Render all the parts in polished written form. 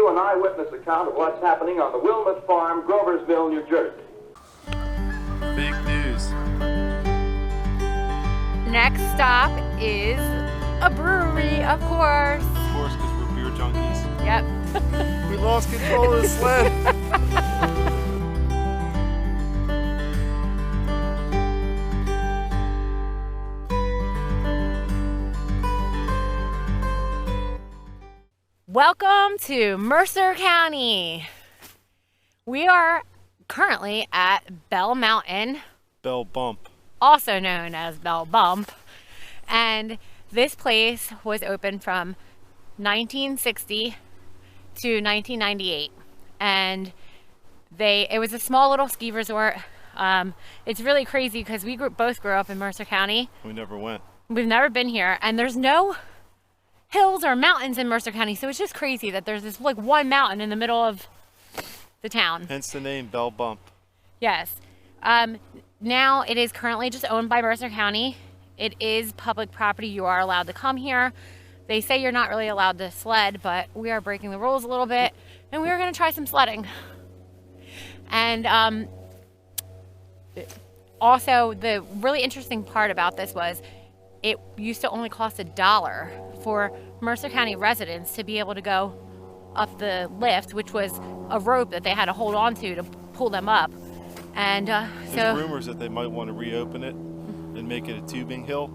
you an eyewitness account of what's happening on the Wilmot Farm, Groversville, New Jersey. Big news. Next stop is a brewery, of course. Of course, because we're beer junkies. Yep. We lost control of the sled. Welcome to Mercer County. We are currently at Belle Mountain, Belle Bump. also known as Belle Bump, and this place was open from 1960 to 1998, and it was a small little ski resort. It's really crazy because we both grew up in Mercer County. We never went. We've never been here, and there's no hills or mountains in Mercer County, so it's just crazy that there's this like one mountain in the middle of the town. Hence the name Belle Bump. Yes. Now it is currently just owned by Mercer County. It is public property. You are allowed to come here. They say you're not really allowed to sled, but we are breaking the rules a little bit, and we are going to try some sledding. And also, the really interesting part about this was it used to only cost $1 for Mercer County residents to be able to go up the lift, which was a rope that they had to hold on to pull them up. And There's rumors that they might want to reopen it and make it a tubing hill.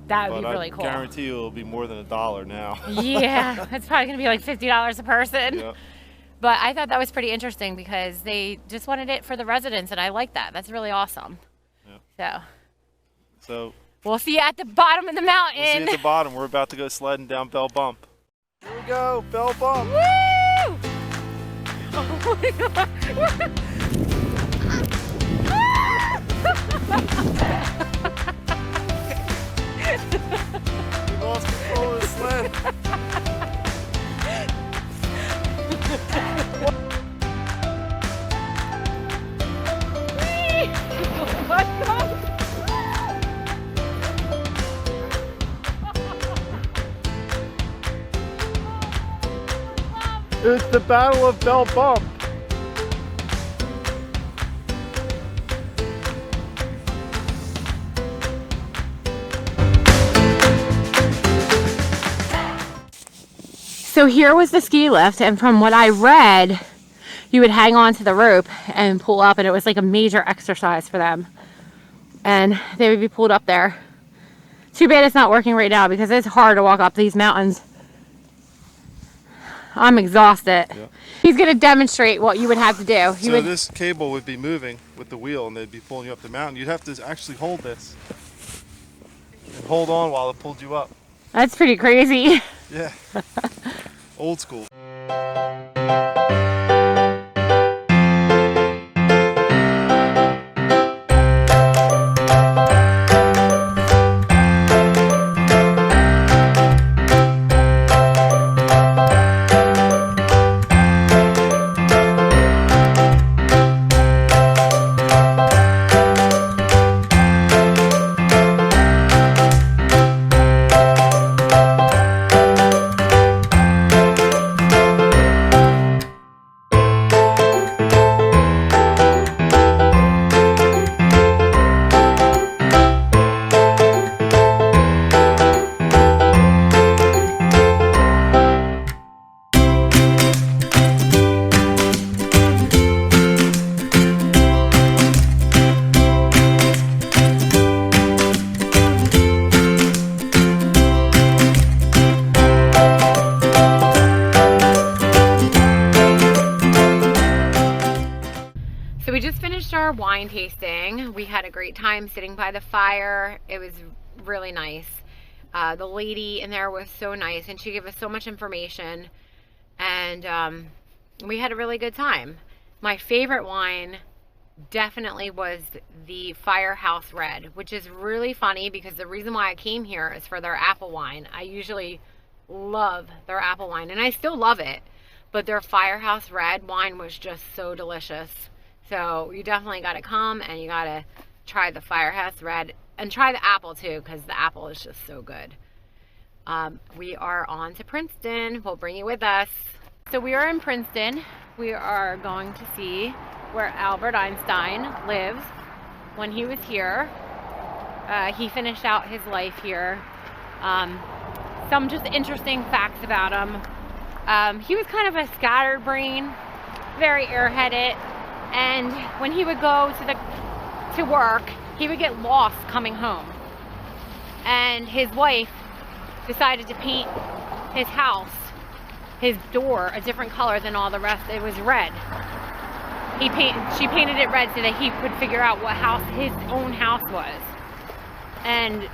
That would be really cool. I guarantee you it'll be more than $1 now. Yeah, it's probably going to be like $50 a person. Yeah. But I thought that was pretty interesting because they just wanted it for the residents, and I like that. That's really awesome. Yeah. So we'll see you at the bottom of the mountain. We'll see you at the bottom. We're about to go sledding down Belle Bump. Here we go, Belle Bump. Woo! Oh my God. We lost control of the sled. It's the Battle of Belle Bump. So here was the ski lift, and from what I read, you would hang on to the rope and pull up, and it was like a major exercise for them. And they would be pulled up there. Too bad it's not working right now because it's hard to walk up these mountains. I'm exhausted. Yeah. He's going to demonstrate what you would have to do. This cable would be moving with the wheel, and they'd be pulling you up the mountain. You'd have to actually hold this and hold on while it pulled you up. That's pretty crazy. Yeah. Old school. Our wine tasting. We had a great time sitting by the fire. It was really nice. The lady in there was so nice, and she gave us so much information, and we had a really good time. My favorite wine definitely was the Firehouse Red, which is really funny because the reason why I came here is for their apple wine. I usually love their apple wine, and I still love it, but their Firehouse Red wine was just so delicious. So you definitely got to come and you got to try the Firehouse Red and try the apple too, because the apple is just so good. We are on to Princeton. We'll bring you with us. So we are in Princeton. We are going to see where Albert Einstein lives. When he was here, he finished out his life here. Some just interesting facts about him. He was kind of a scattered brain, very airheaded, and when he would go to work, he would get lost coming home. And his wife decided to paint his house, his door, a different color than all the rest. It was red. She painted it red so that he could figure out what house his own house was. And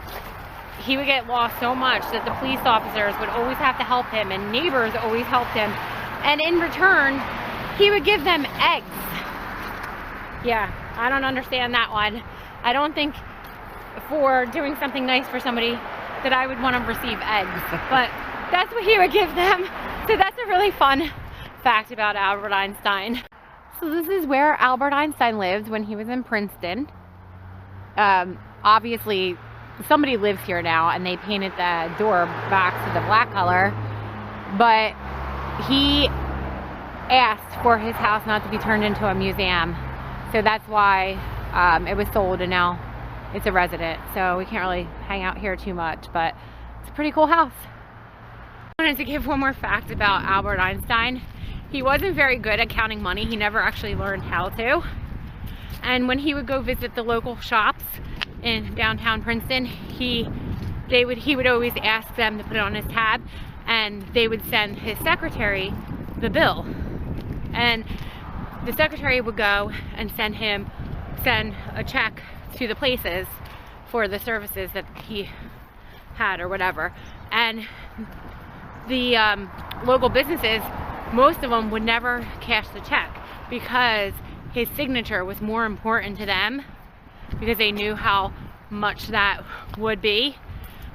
he would get lost so much that the police officers would always have to help him, and neighbors always helped him. And in return, he would give them eggs. Yeah, I don't understand that one. I don't think for doing something nice for somebody that I would want to receive eggs, but that's what he would give them. So that's a really fun fact about Albert Einstein. So this is where Albert Einstein lived when he was in Princeton. Obviously, somebody lives here now, and they painted the door back to the black color, but he asked for his house not to be turned into a museum. So that's why it was sold, and now it's a resident. So we can't really hang out here too much, but it's a pretty cool house. I wanted to give one more fact about Albert Einstein. He wasn't very good at counting money. He never actually learned how to. And when he would go visit the local shops in downtown Princeton, he would always ask them to put it on his tab, and they would send his secretary the bill. And the secretary would go and send a check to the places for the services that he had or whatever. And the local businesses, most of them would never cash the check because his signature was more important to them, because they knew how much that would be,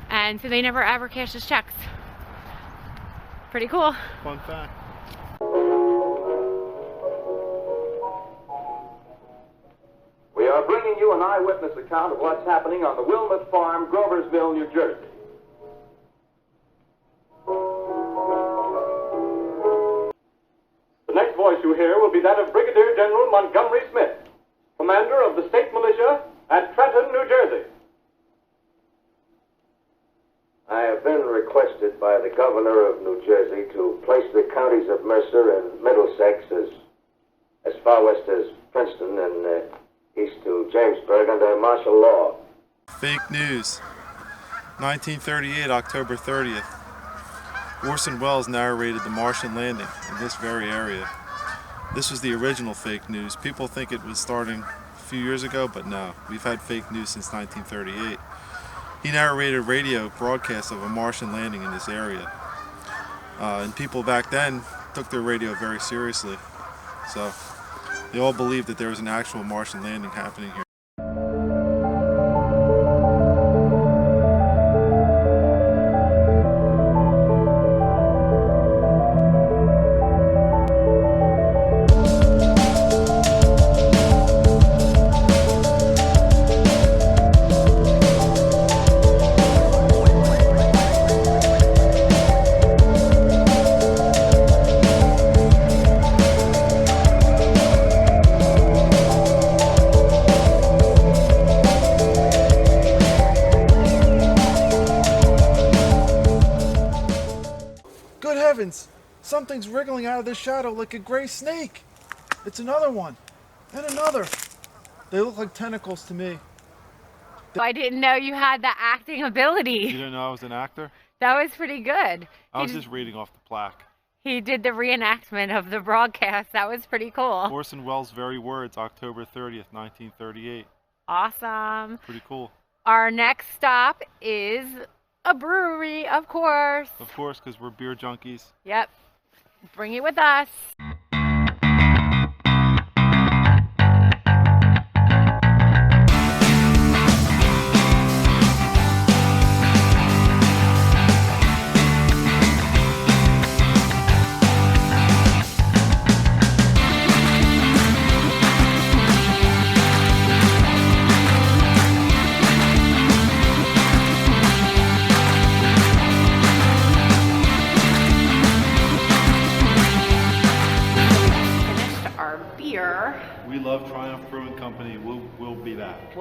and so they never ever cashed his checks. Pretty cool. Fun fact. We are bringing you an eyewitness account of what's happening on the Wilmot Farm, Groversville, New Jersey. The next voice you hear will be that of Brigadier General Montgomery Smith, commander of the state militia at Trenton, New Jersey. I have been requested by the governor of New Jersey to place the counties of Mercer and Middlesex as far west as Princeton and east to Jamesburg under martial law. Fake news. 1938, October 30th. Orson Welles narrated the Martian landing in this very area. This was the original fake news. People think it was starting a few years ago, but no. We've had fake news since 1938. He narrated radio broadcasts of a Martian landing in this area. And people back then took their radio very seriously. So they all believed that there was an actual Martian landing happening here. Something's wriggling out of the shadow like a gray snake. It's another one. And another. They look like tentacles to me. I didn't know you had the acting ability. You didn't know I was an actor? That was pretty good. I was just reading off the plaque. He did the reenactment of the broadcast. That was pretty cool. Orson Welles' very words, October 30th, 1938. Awesome. Pretty cool. Our next stop is a brewery, of course. Of course, because we're beer junkies. Yep. Bring it with us.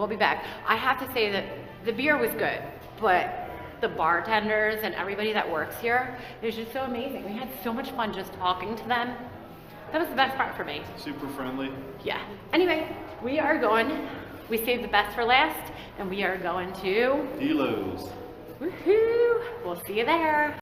we'll be back. I have to say that the beer was good, but the bartenders and everybody that works here, it was just so amazing. We had so much fun just talking to them. That was the best part for me. Super friendly. Yeah. Anyway, we saved the best for last, and we are going to Delo's. Woohoo! We'll see you there.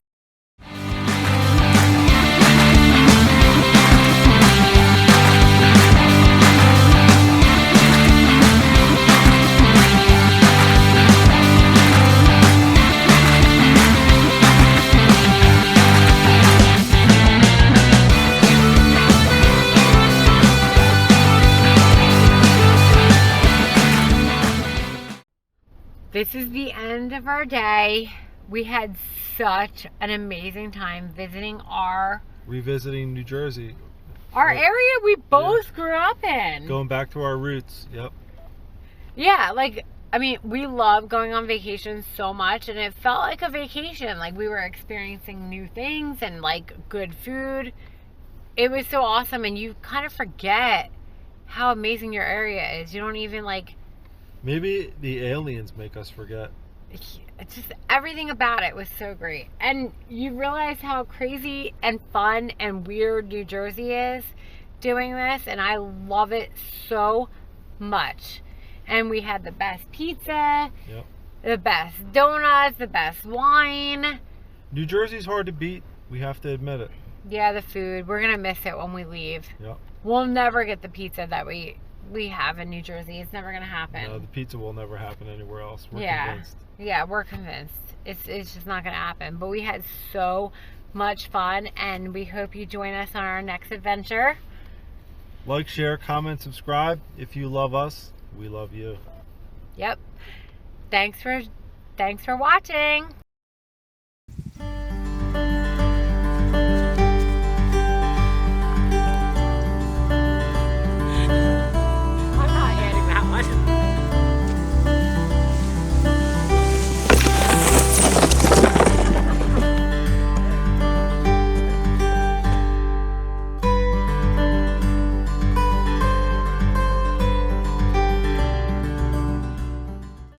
This is the end of our day. We had such an amazing time revisiting New Jersey. Our area we both grew up in. Going back to our roots, yep. Yeah, like, I mean, we love going on vacation so much, and it felt like a vacation. Like, we were experiencing new things and, like, good food. It was so awesome, and you kind of forget how amazing your area is. You don't even, like... Maybe the aliens make us forget. It's just everything about it was so great. And you realize how crazy and fun and weird New Jersey is doing this, and I love it so much. And we had the best pizza, yep, the best donuts, the best wine. New Jersey's hard to beat, we have to admit it. Yeah, the food. We're gonna miss it when we leave. Yep. We'll never get the pizza that we have in New Jersey. It's never gonna happen. No, the pizza will never happen anywhere else. We're convinced. Yeah, we're convinced. It's just not gonna happen. But we had so much fun, and we hope you join us on our next adventure. Like, share, comment, subscribe. If you love us, we love you. Yep. Thanks for watching.